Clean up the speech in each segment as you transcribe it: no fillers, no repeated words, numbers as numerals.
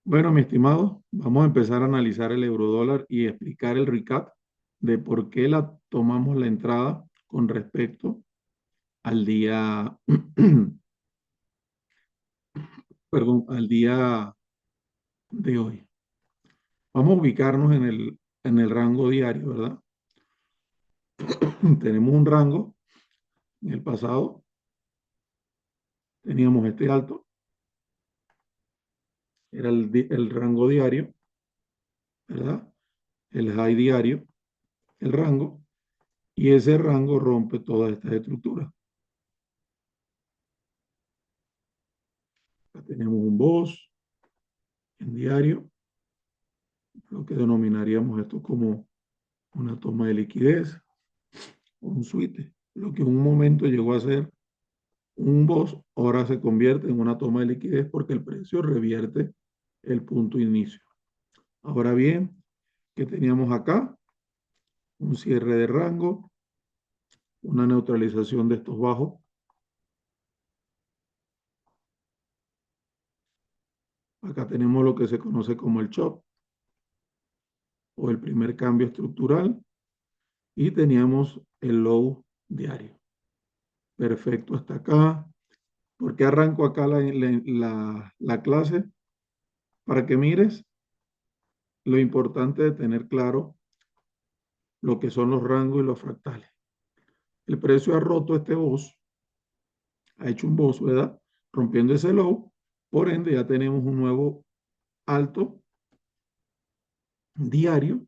Bueno, mi estimado, vamos a empezar a analizar el eurodólar y explicar el recap de por qué la tomamos la entrada con respecto al día, perdón, al día de hoy. Vamos a ubicarnos en el rango diario, ¿verdad? Tenemos un rango, en el pasado teníamos este alto, era el rango diario, ¿verdad? El high diario, el rango, y ese rango rompe todas estas estructuras. Acá tenemos un BOS en diario, lo que denominaríamos esto como una toma de liquidez o un suite. Lo que en un momento llegó a ser un BOS, ahora se convierte en una toma de liquidez porque el precio revierte el punto de inicio. Ahora bien, ¿qué teníamos acá? Un cierre de rango, una neutralización de estos bajos. Acá tenemos lo que se conoce como el chop o el primer cambio estructural y teníamos el low diario. Perfecto, hasta acá. ¿Por qué arranco acá la clase? Para que mires lo importante de tener claro lo que son los rangos y los fractales. El precio ha roto este BOS, ha hecho un BOS, ¿verdad? Rompiendo ese low, por ende ya tenemos un nuevo alto diario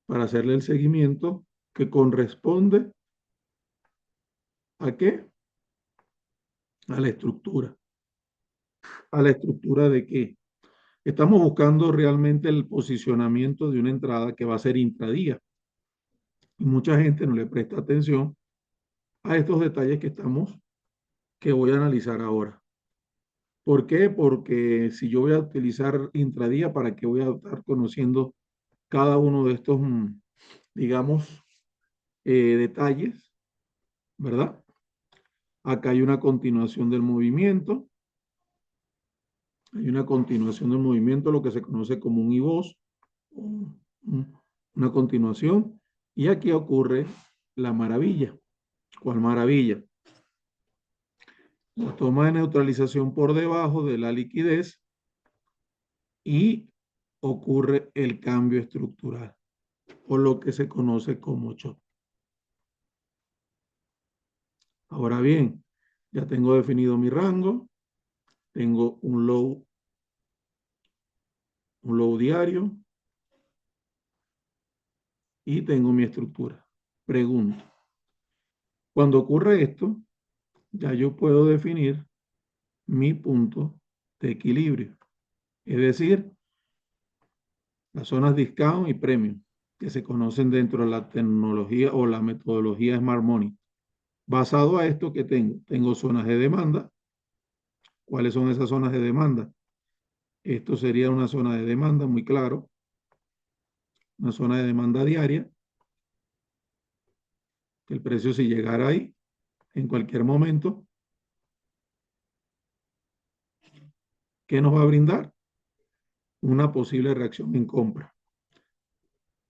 para hacerle el seguimiento que corresponde a qué? A la estructura. ¿A la estructura de qué? Estamos buscando realmente el posicionamiento de una entrada que va a ser intradía. Y mucha gente no le presta atención a estos detalles que voy a analizar ahora. ¿Por qué? Porque si yo voy a utilizar intradía, ¿para qué voy a estar conociendo cada uno de estos, digamos, detalles? ¿Verdad? Acá hay una continuación del movimiento. Hay una continuación del movimiento, lo que se conoce como un IVOS, una continuación. Y aquí ocurre la maravilla. ¿Cuál maravilla? La toma de neutralización por debajo de la liquidez y ocurre el cambio estructural o lo que se conoce como chop. Ahora bien, ya tengo definido mi rango, tengo un low diario y tengo mi estructura. Pregunto, cuando ocurre esto, ya yo puedo definir mi punto de equilibrio, es decir, las zonas discount y premium que se conocen dentro de la tecnología o la metodología Smart Money. Basado a esto que tengo zonas de demanda. ¿Cuáles son esas zonas de demanda? Esto sería una zona de demanda muy claro, una zona de demanda diaria, que el precio si llegara ahí en cualquier momento, ¿qué nos va a brindar? Una posible reacción en compra.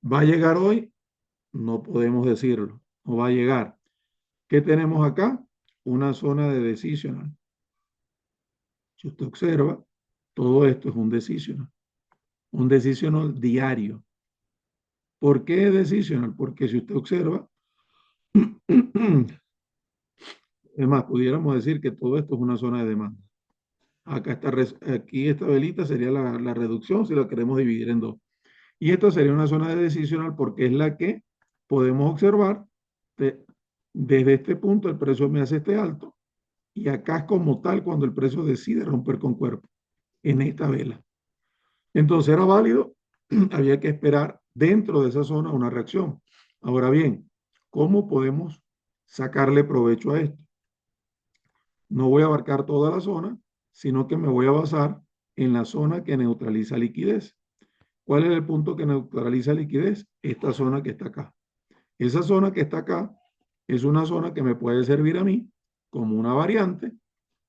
¿Va a llegar hoy? No podemos decirlo, no va a llegar. ¿Qué tenemos acá? Una zona de decisional. Si usted observa, todo esto es un decisional diario. ¿Por qué decisional? Porque si usted observa, es más, pudiéramos decir que todo esto es una zona de demanda. Acá está, aquí esta velita sería la reducción si la queremos dividir en dos. Y esta sería una zona de decisional porque es la que podemos observar de- desde este punto el precio me hace este alto y acá es como tal cuando el precio decide romper con cuerpo en esta vela. Entonces era válido, había que esperar dentro de esa zona una reacción. Ahora bien, ¿cómo podemos sacarle provecho a esto? No voy a abarcar toda la zona, sino que me voy a basar en la zona que neutraliza liquidez. ¿Cuál es el punto que neutraliza liquidez? Esta zona que está acá. Esa zona que está acá es una zona que me puede servir a mí como una variante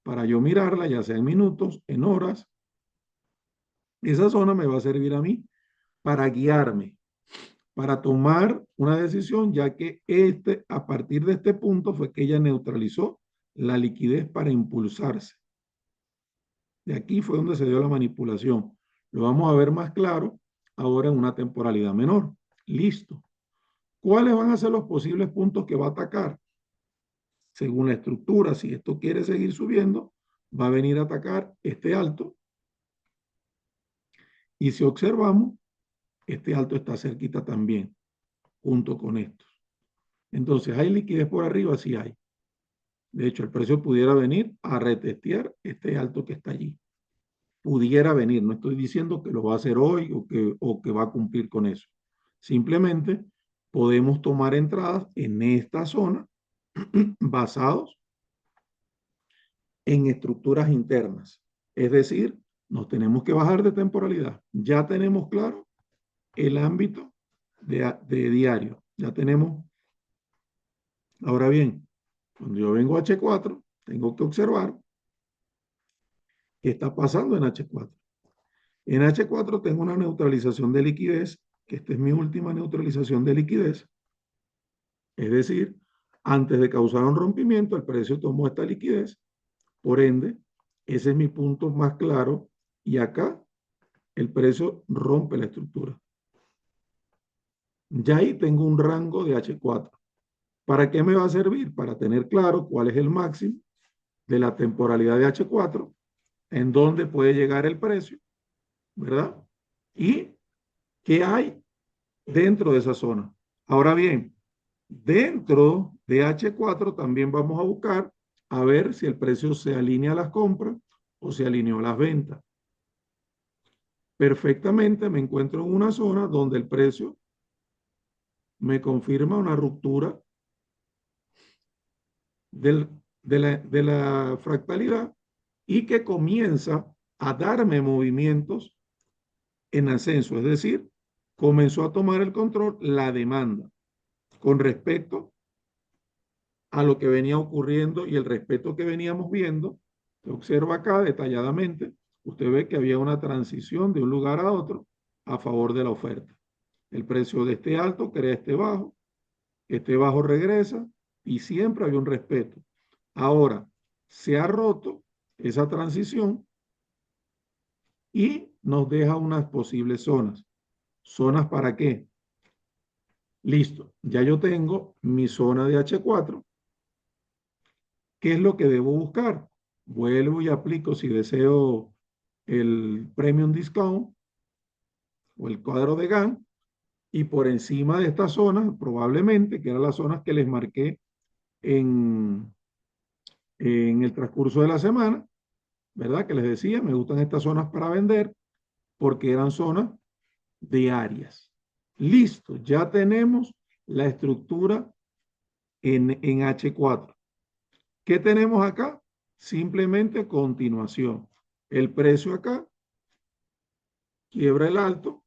para yo mirarla, ya sea en minutos, en horas, Esa zona me va a servir a mí para guiarme, para tomar una decisión, ya que a partir de este punto fue que ella neutralizó la liquidez para impulsarse. De aquí fue donde se dio la manipulación. Lo vamos a ver más claro ahora en una temporalidad menor. Listo. ¿Cuáles van a ser los posibles puntos que va a atacar? Según la estructura, si esto quiere seguir subiendo, va a venir a atacar este alto. Y si observamos, este alto está cerquita también, junto con estos. Entonces, ¿hay liquidez por arriba? Sí hay. De hecho, el precio pudiera venir a retestear este alto que está allí. Pudiera venir, no estoy diciendo que lo va a hacer hoy o que va a cumplir con eso. Simplemente podemos tomar entradas en esta zona basados en estructuras internas. Es decir, nos tenemos que bajar de temporalidad. Ya tenemos claro el ámbito de diario. Ya tenemos. Ahora bien, cuando yo vengo a H4, tengo que observar qué está pasando en H4. En H4 tengo una neutralización de liquidez, que esta es mi última neutralización de liquidez. Es decir, antes de causar un rompimiento, el precio tomó esta liquidez. Por ende, ese es mi punto más claro. Y acá el precio rompe la estructura. Ya ahí tengo un rango de H4. ¿Para qué me va a servir? Para tener claro cuál es el máximo de la temporalidad de H4, en dónde puede llegar el precio, ¿verdad? Y qué hay dentro de esa zona. Ahora bien, dentro de H4 también vamos a buscar a ver si el precio se alinea a las compras o se alineó a las ventas. Perfectamente me encuentro en una zona donde el precio me confirma una ruptura de la fractalidad y que comienza a darme movimientos en ascenso, es decir, comenzó a tomar el control la demanda con respecto a lo que venía ocurriendo y el respeto que veníamos viendo. Se observa acá detalladamente, usted ve que había una transición de un lugar a otro a favor de la oferta. El precio de este alto crea este bajo regresa y siempre había un respeto. Ahora, se ha roto esa transición y nos deja unas posibles zonas. ¿Zonas para qué? Listo, ya yo tengo mi zona de H4. ¿Qué es lo que debo buscar? Vuelvo y aplico si deseo el Premium Discount o el cuadro de Gantt y por encima de esta zona, probablemente, que eran las zonas que les marqué en, en el transcurso de la semana, ¿verdad? Que les decía, me gustan estas zonas para vender porque eran zonas diarias. Listo, ya tenemos la estructura en H4. ¿Qué tenemos acá? Simplemente continuación. El precio acá quiebra el alto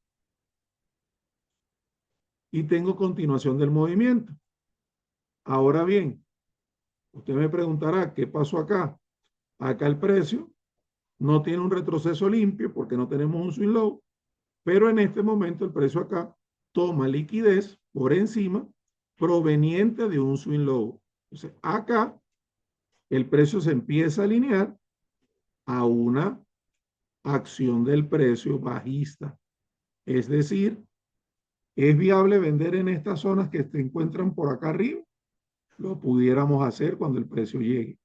y tengo continuación del movimiento. Ahora bien, usted me preguntará, ¿qué pasó acá? Acá el precio no tiene un retroceso limpio porque no tenemos un swing low, pero en este momento el precio acá toma liquidez por encima proveniente de un swing low. Entonces, acá el precio se empieza a alinear a una acción del precio bajista. Es decir, ¿es viable vender en estas zonas que se encuentran por acá arriba? Lo pudiéramos hacer cuando el precio llegue.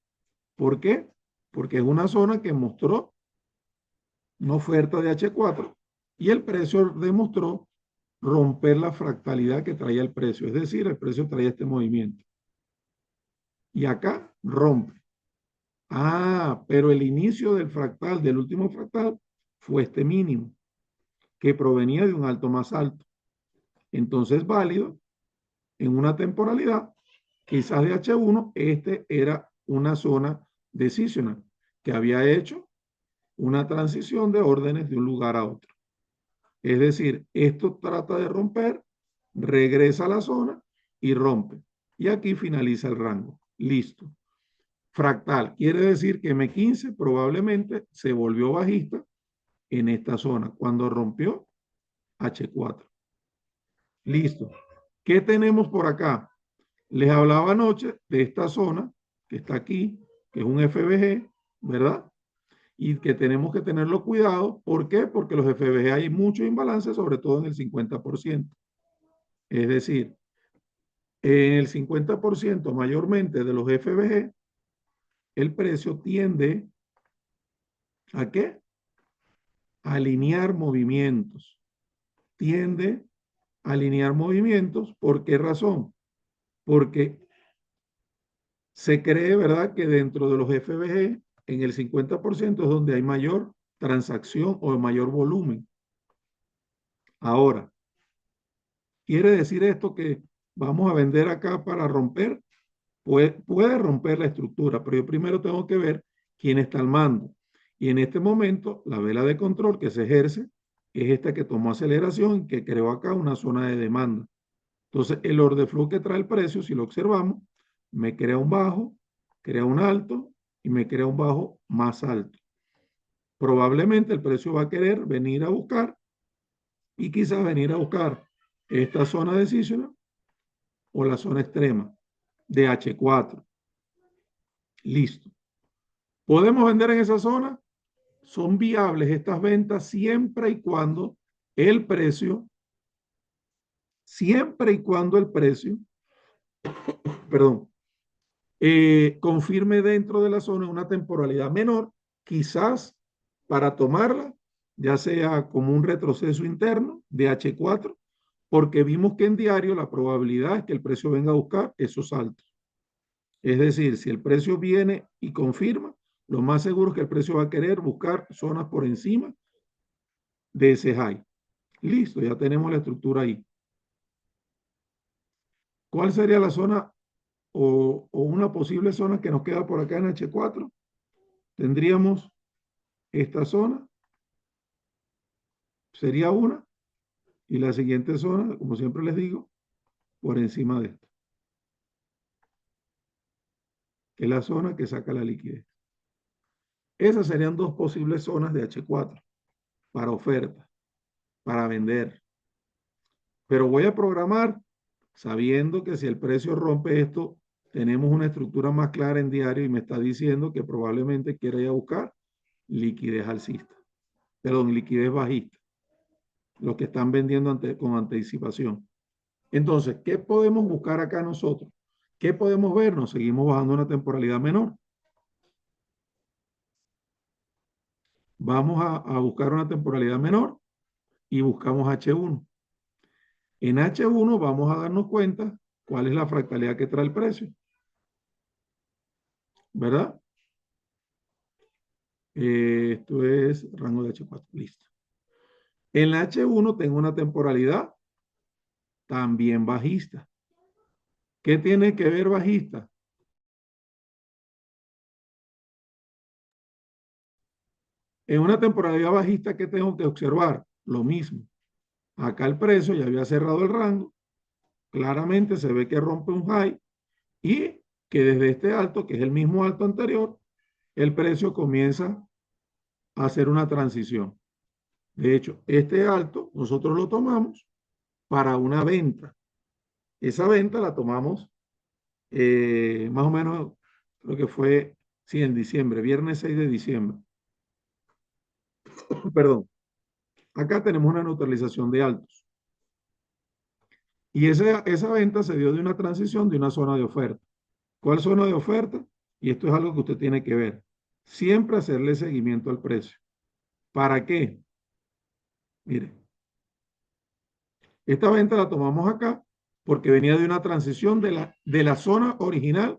¿Por qué? Porque es una zona que mostró una oferta de H4 y el precio demostró romper la fractalidad que traía el precio. Es decir, el precio traía este movimiento. Y acá rompe. Ah, pero el inicio del fractal, del último fractal, fue este mínimo, que provenía de un alto más alto. Entonces, válido en una temporalidad, quizás de H1, este era una zona decisional que había hecho una transición de órdenes de un lugar a otro. Es decir, esto trata de romper, regresa a la zona y rompe. Y aquí finaliza el rango. Listo. Fractal quiere decir que M15 probablemente se volvió bajista en esta zona, cuando rompió H4. Listo. ¿Qué tenemos por acá? Les hablaba anoche de esta zona que está aquí, que es un FBG, ¿verdad? Y que tenemos que tenerlo cuidado. ¿Por qué? Porque los FBG hay mucho imbalance, sobre todo en el 50%. Es decir, en el 50% mayormente de los FBG, el precio tiende ¿a qué? A alinear movimientos. Tiende a alinear movimientos. ¿Por qué razón? Porque se cree, ¿verdad?, que dentro de los FBG, en el 50% es donde hay mayor transacción o mayor volumen. Ahora, ¿quiere decir esto que vamos a vender acá para romper? Puede romper la estructura, pero yo primero tengo que ver quién está al mando. Y en este momento, la vela de control que se ejerce es esta que tomó aceleración, que creó acá una zona de demanda. Entonces, el order flow que trae el precio, si lo observamos, me crea un bajo, crea un alto y me crea un bajo más alto. Probablemente el precio va a querer venir a buscar y quizás venir a buscar esta zona decisional o la zona extrema de H4. Listo. ¿Podemos vender en esa zona? Son viables estas ventas siempre y cuando el precio, perdón, confirme dentro de la zona una temporalidad menor, quizás para tomarla, ya sea como un retroceso interno de H4, porque vimos que en diario la probabilidad es que el precio venga a buscar esos altos. Es decir, si el precio viene y confirma, lo más seguro es que el precio va a querer buscar zonas por encima de ese high. Listo, ya tenemos la estructura ahí. ¿Cuál sería la zona o una posible zona que nos queda por acá en H4? Tendríamos esta zona, sería una, y la siguiente zona, como siempre les digo, por encima de esta, que es la zona que saca la liquidez. Esas serían dos posibles zonas de H4 para oferta, para vender. Pero voy a programar sabiendo que si el precio rompe esto, tenemos una estructura más clara en diario y me está diciendo que probablemente quiera ir a buscar liquidez alcista, perdón, liquidez bajista, los que están vendiendo con anticipación. Entonces, ¿qué podemos buscar acá nosotros? ¿Qué podemos ver? Nos seguimos bajando una temporalidad menor. Vamos a buscar una temporalidad menor y buscamos H1. En H1 vamos a darnos cuenta cuál es la fractalidad que trae el precio, ¿verdad? Esto es rango de H4, listo. En la H1 tengo una temporalidad también bajista. ¿Qué tiene que ver bajista? En una temporalidad bajista, ¿qué tengo que observar? Lo mismo. Acá el precio ya había cerrado el rango. Claramente se ve que rompe un high y que desde este alto, que es el mismo alto anterior, el precio comienza a hacer una transición. De hecho, este alto nosotros lo tomamos para una venta. Esa venta la tomamos más o menos, creo que fue, sí, en diciembre, viernes 6 de diciembre. Perdón. Acá tenemos una neutralización de altos. Y esa venta se dio de una transición de una zona de oferta. ¿Cuál zona de oferta? Y esto es algo que usted tiene que ver. Siempre hacerle seguimiento al precio. ¿Para qué? Mire, esta venta la tomamos acá porque venía de una transición de la zona original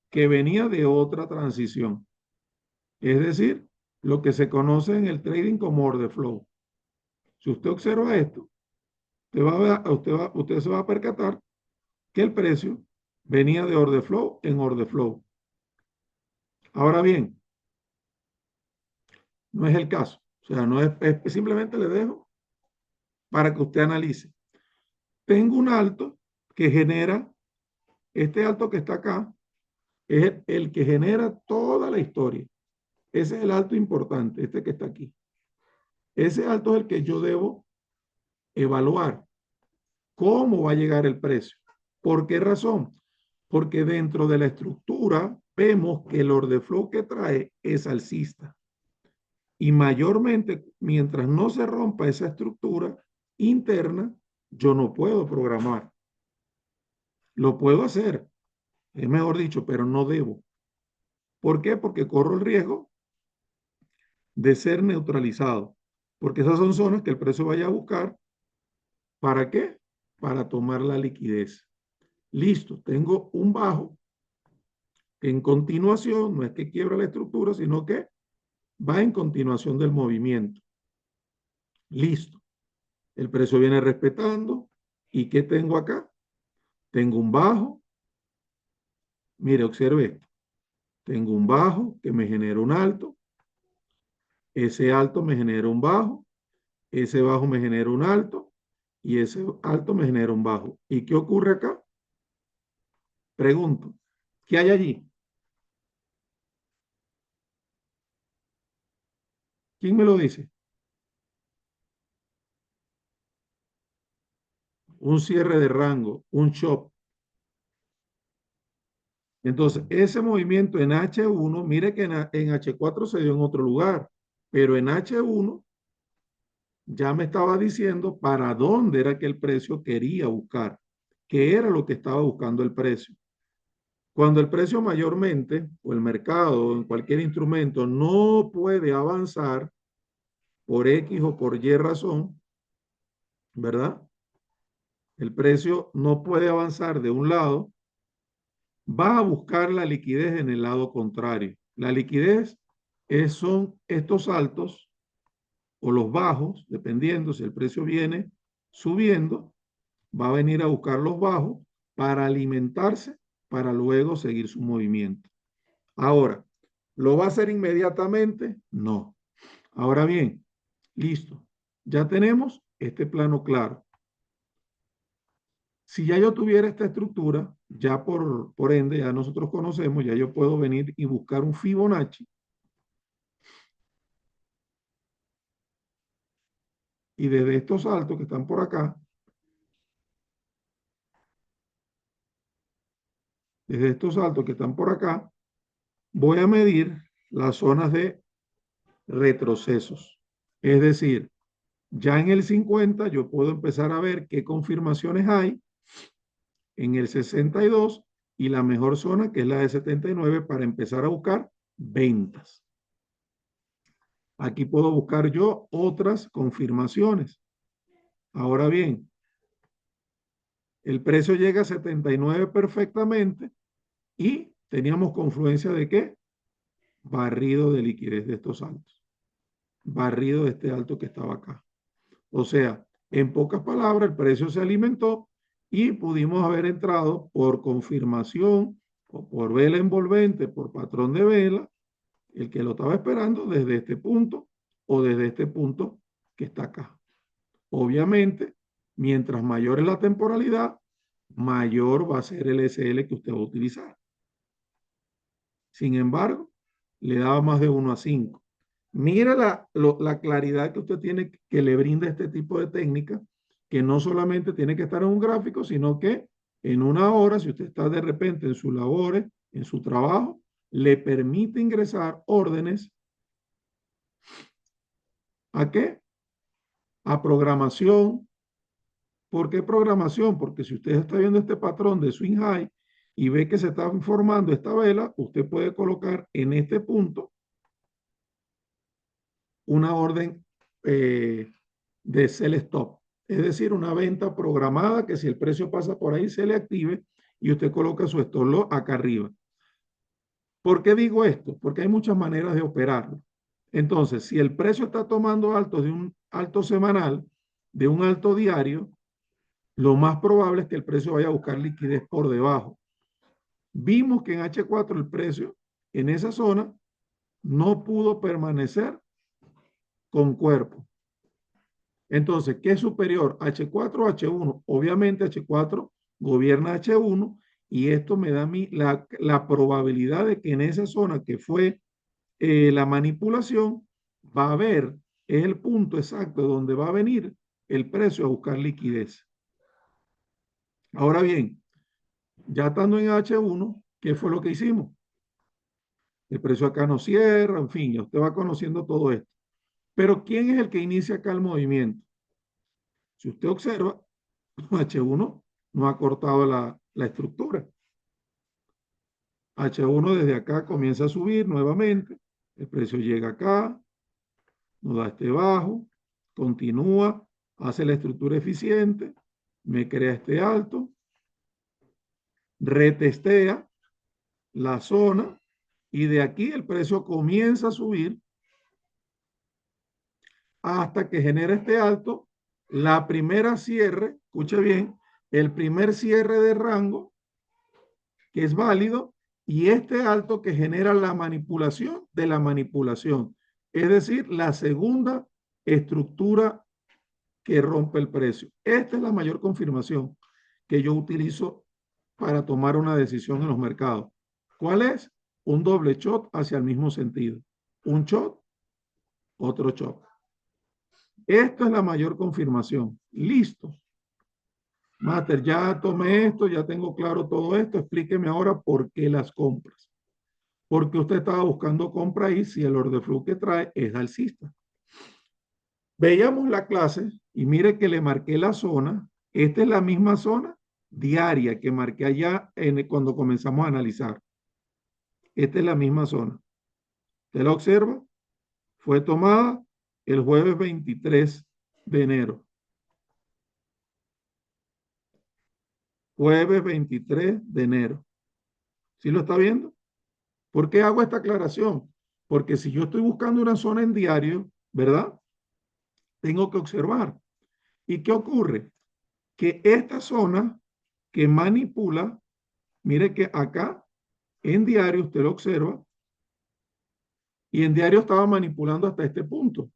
que venía de otra transición. Es decir, lo que se conoce en el trading como order flow. Si usted observa esto, usted se va a percatar que el precio venía de order flow en order flow. Ahora bien, no es el caso. O sea, no es simplemente le dejo para que usted analice. Tengo un alto que genera, este alto que está acá, es el que genera toda la historia. Ese es el alto importante, este que está aquí. Ese alto es el que yo debo evaluar. ¿Cómo va a llegar el precio? ¿Por qué razón? Porque dentro de la estructura vemos que el order flow que trae es alcista. Y mayormente, mientras no se rompa esa estructura interna, yo no puedo programar. Lo puedo hacer, es mejor dicho, pero no debo. ¿Por qué? Porque corro el riesgo de ser neutralizado. Porque esas son zonas que el precio vaya a buscar. ¿Para qué? Para tomar la liquidez. Listo, tengo un bajo que en continuación no es que quiebra la estructura, sino que va en continuación del movimiento. Listo. El precio viene respetando. ¿Y qué tengo acá? Tengo un bajo. Mire, observe esto. Tengo un bajo que me genera un alto. Ese alto me genera un bajo. Ese bajo me genera un alto. Y ese alto me genera un bajo. ¿Y qué ocurre acá? Pregunto. ¿Qué hay allí? ¿Quién me lo dice? Un cierre de rango, un chop. Entonces, ese movimiento en H1, mire que en H4 se dio en otro lugar, pero en H1 ya me estaba diciendo para dónde era que el precio quería buscar, qué era lo que estaba buscando el precio. Cuando el precio mayormente, o el mercado, en cualquier instrumento, no puede avanzar por X o por Y razón, ¿verdad? El precio no puede avanzar de un lado, va a buscar la liquidez en el lado contrario. La liquidez son estos altos o los bajos, dependiendo si el precio viene subiendo, va a venir a buscar los bajos para alimentarse, para luego seguir su movimiento. Ahora, ¿lo va a hacer inmediatamente? No. Ahora bien, listo. Ya tenemos este plano claro. Si ya yo tuviera esta estructura, ya por ende, ya nosotros conocemos, ya yo puedo venir y buscar un Fibonacci y desde estos saltos que están por acá, desde estos saltos que están por acá, voy a medir las zonas de retrocesos. Es decir, ya en el 50 yo puedo empezar a ver qué confirmaciones hay en el 62 y la mejor zona que es la de 79 para empezar a buscar ventas. Aquí puedo buscar yo otras confirmaciones. Ahora bien, el precio llega a 79 perfectamente y teníamos confluencia de qué? Barrido de liquidez de estos altos. Barrido de este alto que estaba acá. O sea, en pocas palabras, el precio se alimentó y pudimos haber entrado por confirmación o por vela envolvente, por patrón de vela, el que lo estaba esperando desde este punto o desde este punto que está acá. Obviamente, mientras mayor es la temporalidad, mayor va a ser el SL que usted va a utilizar. Sin embargo, le daba más de 1 a 5. Mira la claridad que usted tiene que le brinda este tipo de técnica, que no solamente tiene que estar en un gráfico, sino que en una hora, si usted está de repente en sus labores, en su trabajo, le permite ingresar órdenes. ¿A qué? A programación. ¿Por qué programación? Porque si usted está viendo este patrón de swing high y ve que se está formando esta vela, usted puede colocar en este punto una orden de sell stop, es decir, una venta programada que si el precio pasa por ahí se le active y usted coloca su stop loss acá arriba. ¿Por qué digo esto? Porque hay muchas maneras de operarlo. Entonces, si el precio está tomando altos de un alto semanal, de un alto diario, lo más probable es que el precio vaya a buscar liquidez por debajo. Vimos que en H4 el precio en esa zona no pudo permanecer con cuerpo. Entonces, ¿qué es superior? ¿H4 o H1? Obviamente H4 gobierna H1 y esto me da a mí la probabilidad de que en esa zona que fue la manipulación va a haber es el punto exacto donde va a venir el precio a buscar liquidez. Ahora bien, ya estando en H1, ¿qué fue lo que hicimos? El precio acá no cierra, en fin, ya usted va conociendo todo esto. Pero ¿quién es el que inicia acá el movimiento? Si usted observa, H1 no ha cortado la estructura. H1 desde acá comienza a subir nuevamente, el precio llega acá, nos da este bajo, continúa, hace la estructura eficiente, me crea este alto, retestea la zona y de aquí el precio comienza a subir hasta que genera este alto. La primera cierre, escuche bien, el primer cierre de rango que es válido y este alto que genera la manipulación de la manipulación. Es decir, la segunda estructura que rompe el precio. Esta es la mayor confirmación que yo utilizo para tomar una decisión en los mercados. ¿Cuál es? Un doble shot hacia el mismo sentido. Un shot, otro shot. Esta es la mayor confirmación. Listo. Master, ya tomé esto, ya tengo claro todo esto. Explíqueme ahora por qué las compras. Porque usted estaba buscando compra ahí si el order flow que trae es alcista. Veíamos la clase y mire que le marqué la zona. Esta es la misma zona diaria que marqué allá cuando comenzamos a analizar. Esta es la misma zona. ¿Usted la observa? Fue tomada el jueves 23 de enero. Jueves 23 de enero. ¿Sí lo está viendo? ¿Por qué hago esta aclaración? Porque si yo estoy buscando una zona en diario, ¿verdad? Tengo que observar. ¿Y qué ocurre? Que esta zona que manipula, mire que acá en diario usted lo observa y en diario estaba manipulando hasta este punto,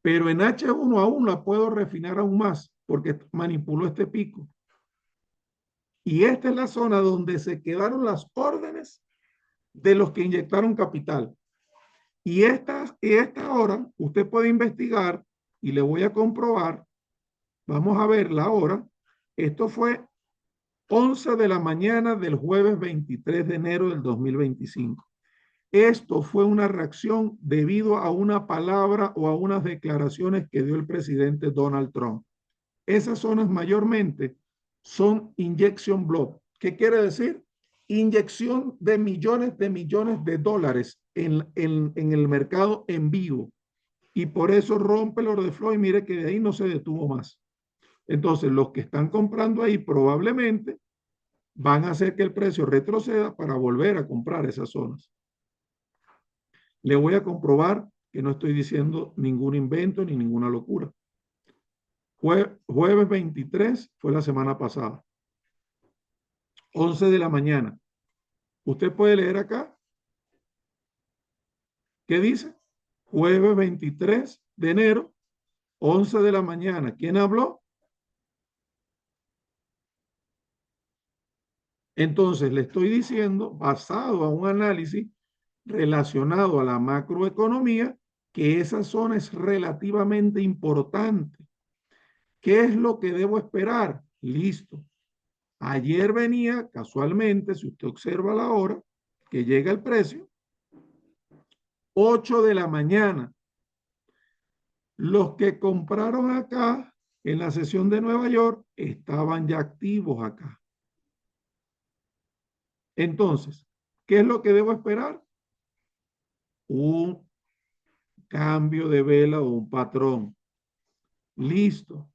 pero en H1 aún la puedo refinar aún más porque manipuló este pico. Y esta es la zona donde se quedaron las órdenes de los que inyectaron capital. Y esta hora usted puede investigar y le voy a comprobar. Vamos a ver la hora. Esto fue 11 de la mañana del jueves 23 de enero del 2025. Esto fue una reacción debido a una palabra o a unas declaraciones que dio el presidente Donald Trump. Esas zonas mayormente son injection block. ¿Qué quiere decir? Inyección de millones de dólares en el mercado en vivo. Y por eso rompe el order flow y mire que de ahí no se detuvo más. Entonces, los que están comprando ahí probablemente van a hacer que el precio retroceda para volver a comprar esas zonas. Le voy a comprobar que no estoy diciendo ningún invento ni ninguna locura. Jueves 23 fue la semana pasada. 11 de la mañana. Usted puede leer acá. ¿Qué dice? Jueves 23 de enero, 11 de la mañana. ¿Quién habló? Entonces, le estoy diciendo, basado a un análisis relacionado a la macroeconomía, que esa zona es relativamente importante. ¿Qué es lo que debo esperar? Listo. Ayer venía, casualmente, si usted observa la hora, que llega el precio, 8 de la mañana. Los que compraron acá en la sesión de Nueva York estaban ya activos acá. Entonces, ¿qué es lo que debo esperar? Un cambio de vela o un patrón. Listo.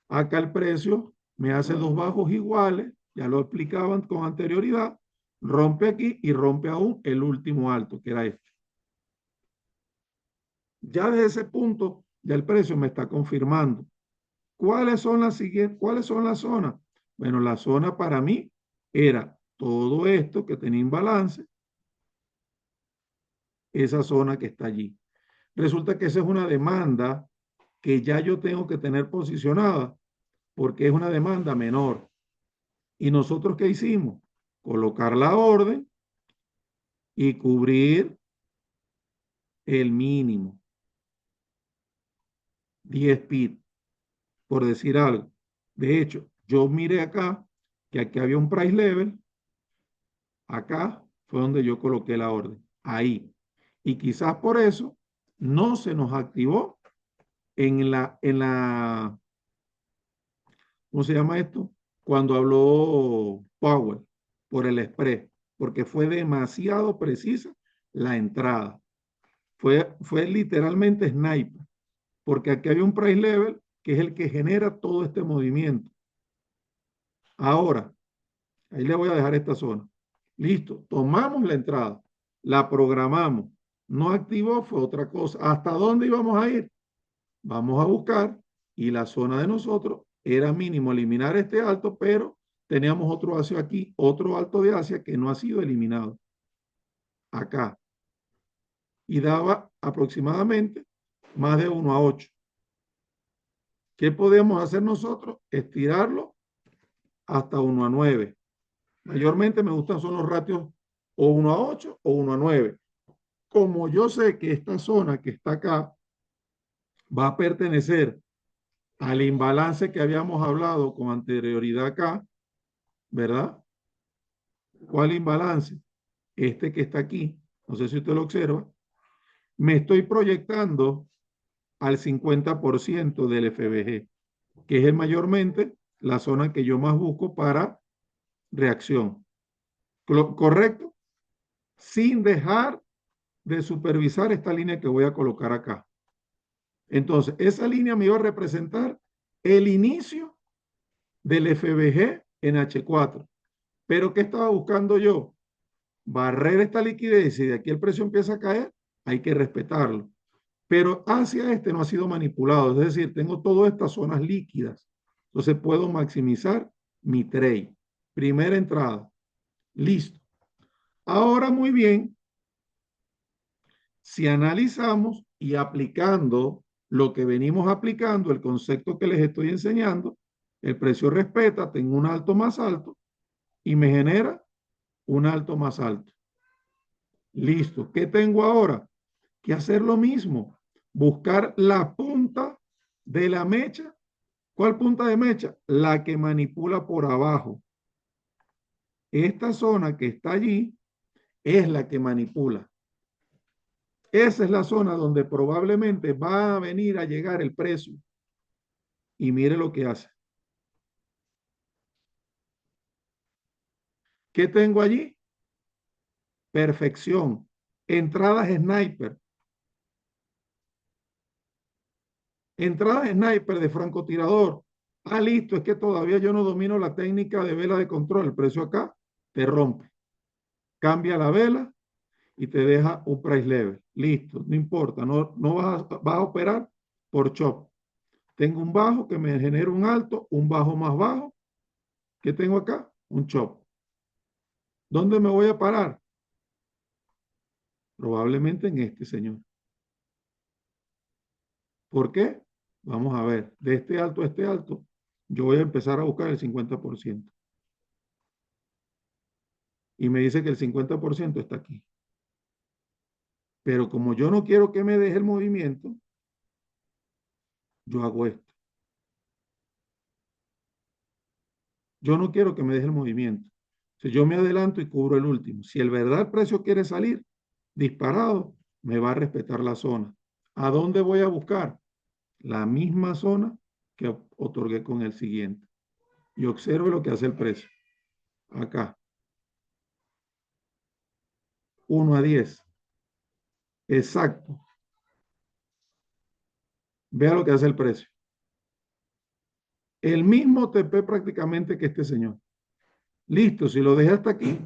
Acá el precio me hace dos bajos iguales, ya lo explicaban con anterioridad, rompe aquí y rompe aún el último alto, que era este. Ya desde ese punto, ya el precio me está confirmando. ¿Cuáles son las siguientes? ¿Cuáles son las zonas? Bueno, la zona para mí era todo esto que tenía imbalance, esa zona que está allí. Resulta que esa es una demanda que ya yo tengo que tener posicionada porque es una demanda menor. ¿Y nosotros qué hicimos? Colocar la orden y cubrir el mínimo. 10 pip, por decir algo. De hecho, yo miré acá que aquí había un price level, acá fue donde yo coloqué la orden, ahí. Y quizás por eso no se nos activó en la, ¿cómo se llama esto? Cuando habló Power por el express, porque fue demasiado precisa la entrada. Fue literalmente sniper, porque aquí hay un price level que es el que genera todo este movimiento. Ahora, ahí le voy a dejar esta zona. Listo, tomamos la entrada, la programamos, no activó, fue otra cosa. ¿Hasta dónde íbamos a ir? Vamos a buscar y la zona de nosotros era mínimo eliminar este alto, pero teníamos otro Asia aquí, otro alto de Asia que no ha sido eliminado acá y daba aproximadamente más de 1 a 8. ¿Qué podemos hacer nosotros? Estirarlo hasta 1 a 9. Mayormente me gustan son los ratios o 1 a 8 o 1 a 9. Como yo sé que esta zona que está acá va a pertenecer al imbalance que habíamos hablado con anterioridad acá, ¿verdad? ¿Cuál imbalance? Este que está aquí, no sé si usted lo observa, me estoy proyectando al 50% del FBG, que es mayormente la zona que yo más busco para reacción. ¿Correcto? Sin dejar de supervisar esta línea que voy a colocar acá. Entonces, esa línea me iba a representar el inicio del FBG en H4. Pero ¿qué estaba buscando yo? Barrer esta liquidez y de aquí el precio empieza a caer, hay que respetarlo. Pero hacia este no ha sido manipulado, es decir, tengo todas estas zonas líquidas. Entonces puedo maximizar mi trade. Primera entrada. Listo. Ahora muy bien, si analizamos y aplicando lo que venimos aplicando, el concepto que les estoy enseñando, el precio respeta, tengo un alto más alto y me genera un alto más alto. Listo. ¿Qué tengo ahora? Que hacer lo mismo. Buscar la punta de la mecha. ¿Cuál punta de mecha? La que manipula por abajo. Esta zona que está allí es la que manipula. Esa es la zona donde probablemente va a venir a llegar el precio. Y mire lo que hace. ¿Qué tengo allí? Perfección. Entradas sniper. Entradas sniper de francotirador. Ah, listo, es que todavía yo no domino la técnica de vela de control. El precio acá te rompe. Cambia la vela y te deja un price level. Listo, no importa, no vas a operar por chop. Tengo un bajo que me genera un alto, un bajo más bajo. ¿Qué tengo acá? Un chop. ¿Dónde me voy a parar? Probablemente en este, señor. ¿Por qué? Vamos a ver, de este alto a este alto, yo voy a empezar a buscar el 50%. Y me dice que el 50% está aquí. Pero como yo no quiero que me deje el movimiento, yo hago esto. Yo no quiero que me deje el movimiento. Si yo me adelanto y cubro el último. Si el verdad el precio quiere salir disparado, me va a respetar la zona. ¿A dónde voy a buscar? La misma zona que otorgué con el siguiente. Y observe lo que hace el precio. Acá. 1 a 10. Exacto. Vea lo que hace el precio. El mismo TP prácticamente que este señor. Listo, si lo dejé hasta aquí,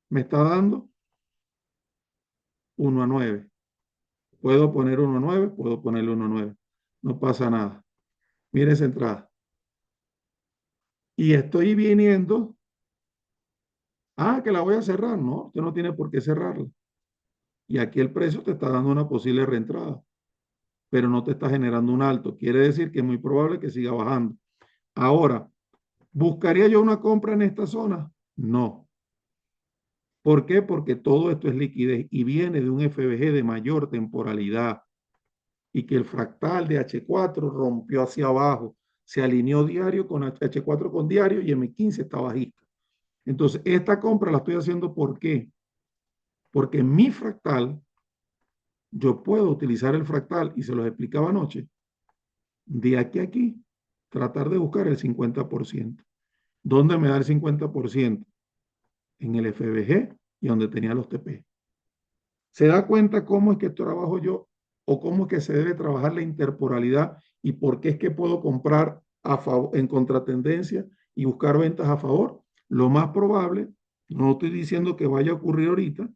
me está dando 1 a 9. Puedo poner 1 a 9, puedo ponerle 1 a 9. No pasa nada. Mire esa entrada. Y estoy viniendo. Ah, que la voy a cerrar. No, usted no tiene por qué cerrarla. Y aquí el precio te está dando una posible reentrada, pero no te está generando un alto. Quiere decir que es muy probable que siga bajando. Ahora, ¿buscaría yo una compra en esta zona? No. ¿Por qué? Porque todo esto es liquidez y viene de un FBG de mayor temporalidad. y que el fractal de H4 rompió hacia abajo, se alineó diario con H4 con diario y M15 está bajista. Entonces, esta compra la estoy haciendo ¿por qué? Porque en mi fractal, yo puedo utilizar el fractal, y se los explicaba anoche, de aquí a aquí, tratar de buscar el 50%. ¿Dónde me da el 50%? En el FBG y donde tenía los TP. ¿Se da cuenta cómo es que trabajo yo o cómo es que se debe trabajar la interporalidad y por qué es que puedo comprar a favor, en contratendencia y buscar ventas a favor? Lo más probable, no estoy diciendo que vaya a ocurrir ahorita,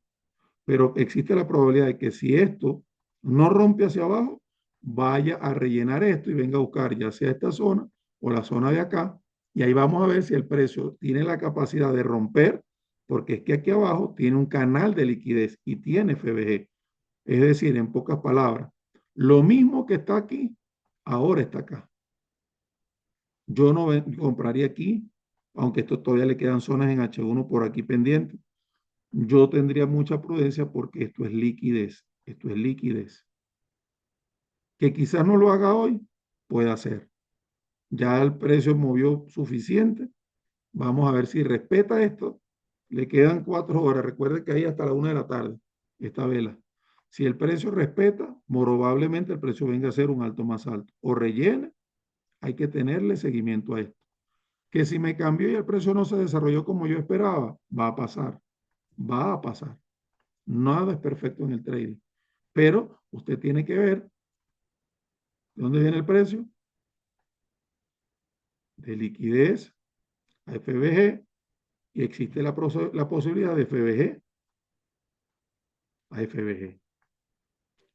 pero existe la probabilidad de que si esto no rompe hacia abajo, vaya a rellenar esto y venga a buscar ya sea esta zona o la zona de acá, y ahí vamos a ver si el precio tiene la capacidad de romper, porque es que aquí abajo tiene un canal de liquidez y tiene FBG. Es decir, en pocas palabras, lo mismo que está aquí, ahora está acá. Yo no compraría aquí, aunque esto todavía le quedan zonas en H1 por aquí pendientes. Yo tendría mucha prudencia porque esto es liquidez. Esto es liquidez. Que quizás no lo haga hoy, puede ser. Ya el precio movió suficiente. Vamos a ver si respeta esto. Le quedan 4 horas. Recuerde que ahí hasta la 1 de la tarde, esta vela. Si el precio respeta, probablemente el precio venga a ser un alto más alto. O rellene, hay que tenerle seguimiento a esto. Que si me cambió y el precio no se desarrolló como yo esperaba, va a pasar. Va a pasar. Nada es perfecto en el trading. Pero usted tiene que ver de dónde viene el precio, de liquidez a FBG, y existe la posibilidad de FBG a FBG.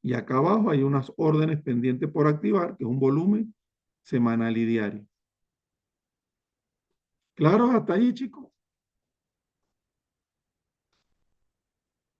Y acá abajo hay unas órdenes pendientes por activar, que es un volumen semanal y diario. ¿Claro hasta allí, chicos?